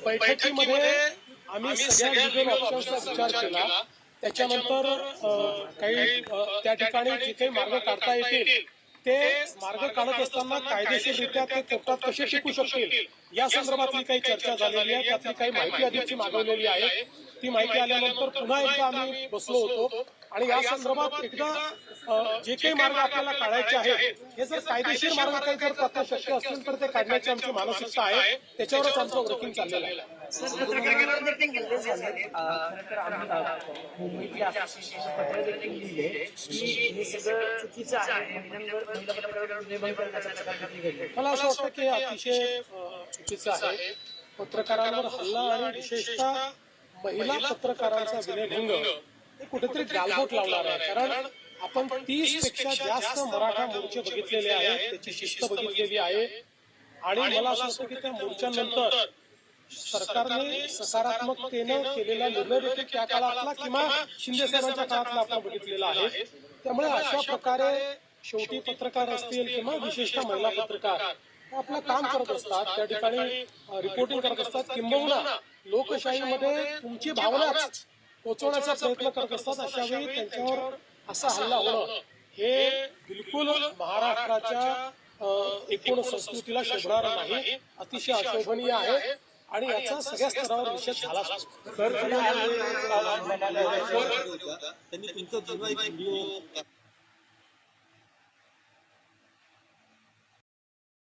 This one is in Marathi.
बैठकीमध्ये आम्ही सगळ्या लिगल ऑप्शन्सचा विचार केला। त्याच्यानंतर काही त्या ठिकाणी जे काही मार्ग काढता येतील ते मार्ग काढत असताना कायदेशीररित्या ते कोर्टात कसे टिकू शकतील या संदर्भातली काही चर्चा झालेली आहे। त्यातली काही माहिती अधिकची मागवलेली आहे। ती माहिती आल्यानंतर पुन्हा एकदा आम्ही बसलो होतो आणि या संदर्भात एकदा जे काही मार्ग आपल्याला काढायचे आहेत हे जर कायदेशीर मार्ग काही जर प्रथा शक्य असतील तर ते काढण्याची आमची मानसिकता आहे। त्याच्यावरच आमचं वर्किंग चाललेलं आहे। मला असं वाटतं की अतिशय चुकीचं आहे। पत्रकारांवर हल्ला आणि विशेषतः महिला पत्रकारांचा विनयभंग हे कुठेतरी गालबोट लावणार आहे। कारण आपण 30 पेक्षा जास्त मराठा मोर्चे बघितलेले आहेत, त्याची शिस्त बघितलेली आहे आणि मला असं वाटतं की त्या मोर्चानंतर सरकारने सकारात्मकतेनं केलेला निर्णय देखील त्या काळातला किंवा शिंदे साहेबांच्या काळातला आपण बघितलेला आहे। त्यामुळे अशा प्रकारे शेवटी पत्रकार असतील किंवा विशेषतः महिला पत्रकार आपलं काम करत असतात, त्या ठिकाणी रिपोर्टिंग करत असतात, किंबहुना लोकशाहीमध्ये तुमची भावनाच पोहोचवण्याचा प्रयत्न करत असतात। अशा वेळी त्यांच्यावर असा हल्ला होणं हे बिलकुल महाराष्ट्राच्या एकूण संस्कृतीला शोभणार नाही, अतिशय अशोभनीय आहे आणि याचा सगळ्या स्तरावर निषेध झाला। त्यांनी तुमचा जुना एक व्हिडिओ